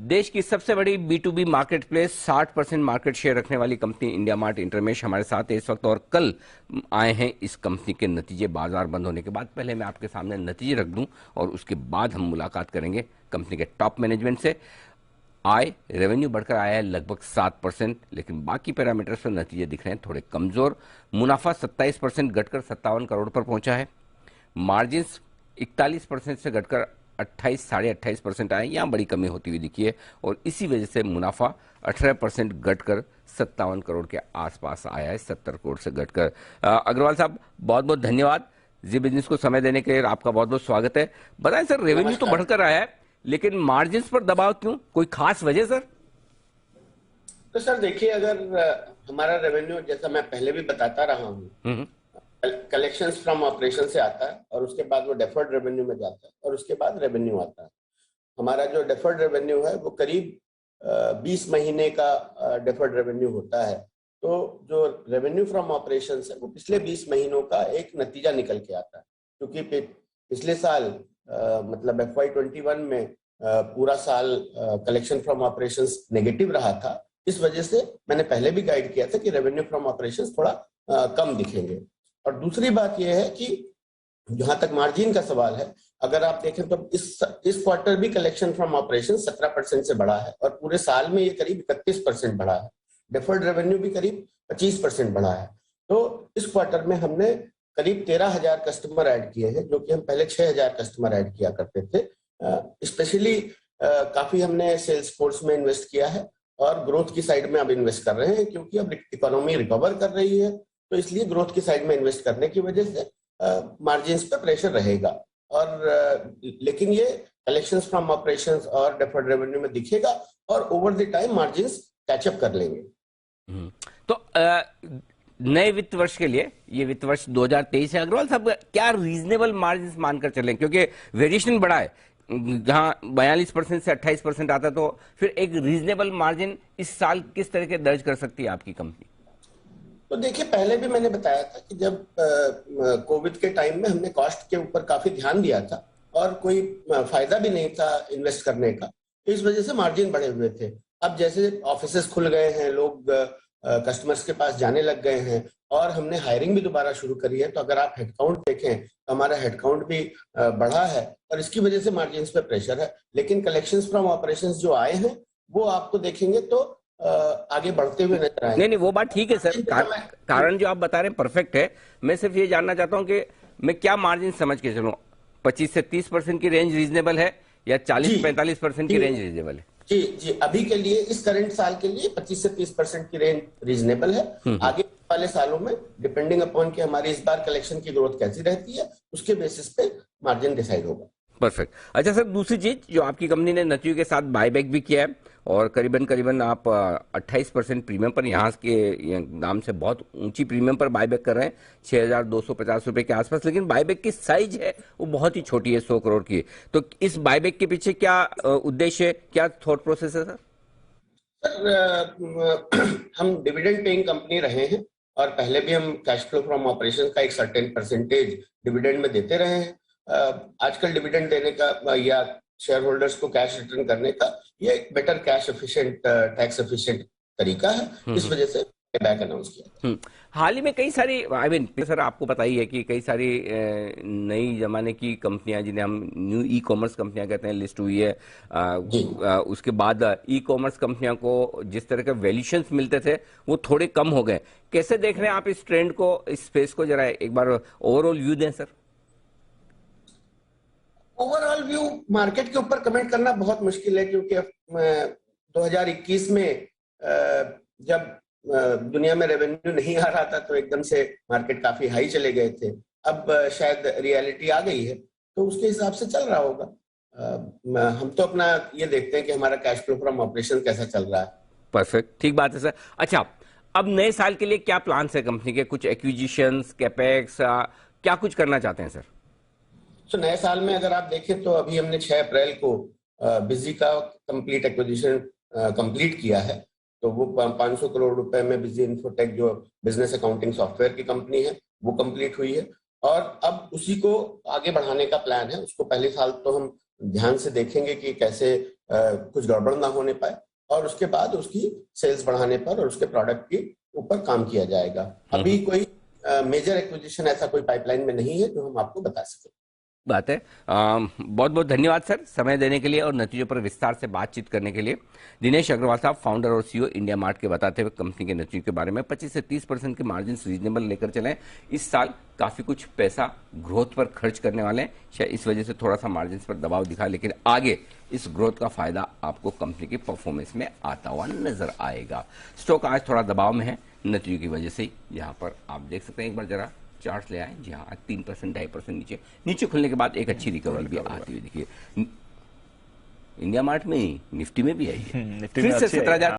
देश की सबसे बड़ी B2B market place 60% market share रखने वाली कंपनी इंडिया मार्ट इंटरमेश हमारे साथ है इस वक्त और कल आए हैं इस कंपनी के नतीजे बाजार बंद होने के बाद। पहले मैं आपके सामने नतीजे रख दूं और उसके बाद हम मुलाकात करेंगे कंपनी के टॉप मैनेजमेंट से। आय रेवेन्यू बढ़कर आया है लगभग 7%, लेकिन बाकी पैरामीटर्स पर नतीजे दिख रहे हैं थोड़े कमजोर। मुनाफा 27% घटकर 57 करोड़ पर पहुंचा है। मार्जिन्स 41% से घटकर 28-28.5% आए, यहाँ बड़ी कमी होती हुई दिखी है और इसी वजह से मुनाफा 18% घटकर 57 करोड़ के आसपास आया है, 70 करोड़ से घटकर। अग्रवाल साहब बहुत बहुत धन्यवाद जी बिजनेस को समय देने के लिए, आपका बहुत बहुत स्वागत है। बताएं सर, रेवेन्यू तो बढ़कर आया है लेकिन मार्जिन्स पर दबाव क्यों, कोई खास वजह सर? तो सर देखिए, अगर हमारा रेवेन्यू जैसा मैं पहले भी बताता रहा हूँ, कलेक्शंस फ्रॉम ऑपरेशन से आता है और उसके बाद वो डेफर्ड रेवेन्यू में जाता है और उसके बाद रेवेन्यू आता है। हमारा जो डेफर्ड रेवेन्यू है वो करीब 20 महीने का डेफर्ड रेवेन्यू होता है। तो जो रेवेन्यू फ्रॉम ऑपरेशन है वो पिछले 20 महीनों का एक नतीजा निकल के आता है, क्योंकि पिछले साल मतलब FY21 में पूरा साल कलेक्शन फ्रॉम ऑपरेशंस नेगेटिव रहा था। इस वजह से मैंने पहले भी गाइड किया था कि रेवेन्यू फ्रॉम ऑपरेशंस थोड़ा कम दिखेंगे। और दूसरी बात यह है कि जहां तक मार्जिन का सवाल है, अगर आप देखें तो इस क्वार्टर भी कलेक्शन फ्रॉम ऑपरेशन 17% से बढ़ा है और पूरे साल में ये करीब 31% बढ़ा है। डेफर्ड रेवेन्यू भी करीब 25% बढ़ा है। तो इस क्वार्टर में हमने करीब 13,000 कस्टमर ऐड किए हैं, जो कि हम पहले 6,000 कस्टमर ऐड किया करते थे। स्पेशली काफी हमने सेल्स फोर्स में इन्वेस्ट किया है और ग्रोथ की साइड में अब इन्वेस्ट कर रहे हैं, क्योंकि अब इकोनॉमी रिकवर कर रही है। तो इसलिए ग्रोथ की साइड में इन्वेस्ट करने की वजह से मार्जिन्स पे प्रेशर रहेगा। और लेकिन ये कलेक्शंस फ्रॉम ऑपरेशंस और डेफर्ड रेवेन्यू में दिखेगा और over the time margins catch up कर लेंगे। तो नए वित्त वर्ष के लिए, ये वित्त वर्ष 2023 है, अग्रवाल साहब क्या रीजनेबल मार्जिन्स मानकर चलें, क्योंकि वेरिएशन बड़ा है, जहां 42% से 28% आता, तो फिर एक रीजनेबल मार्जिन इस साल किस तरह के दर्ज कर सकती है आपकी कंपनी? तो देखिए, पहले भी मैंने बताया था कि जब कोविड के टाइम में हमने कॉस्ट के ऊपर काफी ध्यान दिया था और कोई फायदा भी नहीं था इन्वेस्ट करने का, तो इस वजह से मार्जिन बढ़े हुए थे। अब जैसे ऑफिसेस खुल गए हैं, लोग कस्टमर्स के पास जाने लग गए हैं और हमने हायरिंग भी दोबारा शुरू करी है, तो अगर आप हेडकाउंट देखें तो हमारा हेडकाउंट भी बढ़ा है और इसकी वजह से मार्जिन्स पे प्रेशर है। लेकिन कलेक्शंस फ्रॉम ऑपरेशंस जो आए हैं वो आपको देखेंगे तो आगे बढ़ते हुए नजर आएंगे। नहीं, वो बात ठीक है सर, कारण जो आप बता रहे हैं परफेक्ट है। मैं सिर्फ ये जानना चाहता हूं कि मैं क्या मार्जिन समझ के चलूं, 25 से 30% की रेंज रीजनेबल है या 40-45% की रेंज रीजनेबल है? जी, अभी के लिए, इस करंट साल के लिए 25 से 30% की रेंज रीजनेबल है। आगे वाले सालों में डिपेंडिंग अपॉन कि हमारी इस बार कलेक्शन की ग्रोथ कैसी रहती है, उसके बेसिस पे मार्जिन डिसाइड होगा। परफेक्ट। अच्छा सर, दूसरी चीज जो आपकी कंपनी ने नतीजों के साथ बायबैक भी किया है और करीबन आप 28% प्रीमियम पर, यहाँ के दाम से बहुत ऊंची प्रीमियम पर बायबैक कर रहे हैं, 6,250 रुपए के आसपास, लेकिन बायबैक की साइज है वो बहुत ही छोटी है, 100 करोड़ की। तो इस बायबैक के पीछे क्या उद्देश्य है, क्या थॉट प्रोसेस है सर? सर हम डिविडेंड पेइंग कंपनी रहे हैं और पहले भी हम कैश फ्लो फ्रॉम ऑपरेशन का एक सर्टेन परसेंटेज डिविडेंड में देते रहे हैं। आजकल डिविडेंड देने का या शेयर होल्डर्स को कैश रिटर्न करने का ये एक better cash efficient, tax efficient तरीका है। इस वजह से बैक अनाउंस किया। हाल ही में कई सारी सर आपको पता ही है कि कई सारी नई जमाने की कंपनियां, जिन्हें हम न्यू ई कॉमर्स कंपनियां कहते हैं, लिस्ट हुई है। उसके बाद ई कॉमर्स कंपनियों को जिस तरह के वैल्यूएशंस मिलते थे वो थोड़े कम हो गए। कैसे देख रहे हैं आप इस ट्रेंड को, इस स्पेस को? जरा एक बार ओवरऑल व्यू दें सर। ओवरऑल व्यू मार्केट के ऊपर कमेंट करना बहुत मुश्किल है, क्योंकि 2021 में जब दुनिया में रेवेन्यू नहीं आ रहा था तो एकदम से मार्केट काफी हाई चले गए थे। अब शायद रियलिटी आ गई है तो उसके हिसाब से चल रहा होगा। हम तो अपना ये देखते हैं कि हमारा कैश फ्लो फ्रॉम ऑपरेशन कैसा चल रहा है। परफेक्ट, ठीक बात है सर। अच्छा, अब नए साल के लिए क्या प्लान्स है कंपनी के? कुछ एक्विजिशंस, कैपेक्स, क्या कुछ करना चाहते हैं सर? तो नए साल में अगर आप देखें तो अभी हमने 6 अप्रैल को बिजी का कंप्लीट एक्विजिशन कंप्लीट किया है। तो वो 500 करोड़ रुपए में बिजी इन्फोटेक, जो बिजनेस अकाउंटिंग सॉफ्टवेयर की कंपनी है, वो कंप्लीट हुई है और अब उसी को आगे बढ़ाने का प्लान है। उसको पहले साल तो हम ध्यान से देखेंगे कि कैसे कुछ गड़बड़ ना होने पाए, और उसके बाद उसकी सेल्स बढ़ाने पर और उसके प्रोडक्ट के ऊपर काम किया जाएगा। अभी कोई मेजर एक्विजिशन ऐसा कोई पाइपलाइन में नहीं है जो हम आपको बता सकें। बात है। बहुत बहुत धन्यवाद सर समय देने के लिए और नतीजों पर विस्तार से बातचीत करने के लिए। दिनेश अग्रवाल साहब, फाउंडर और सीईओ इंडिया मार्ट के, बताते हुए कंपनी के नतीजों के बारे में। 25 से 30% के मार्जिन रीजनेबल लेकर चलें। इस साल काफी कुछ पैसा ग्रोथ पर खर्च करने वाले हैं, शायद इस वजह से थोड़ा सा मार्जिन पर दबाव दिखा, लेकिन आगे इस ग्रोथ का फायदा आपको कंपनी की परफॉर्मेंस में आता हुआ नजर आएगा। स्टॉक आज थोड़ा दबाव में है नतीजों की वजह से। यहाँ पर आप देख सकते हैं, एक बार जरा चार्ट ले आए। जी हाँ, 3% 2.5% नीचे खुलने के बाद एक अच्छी रिकवरी भी आती हुई दिखी। इंडिया मार्ट में, निफ्टी में भी आई है। निफ्टी में फिर से अच्छी है। 17,000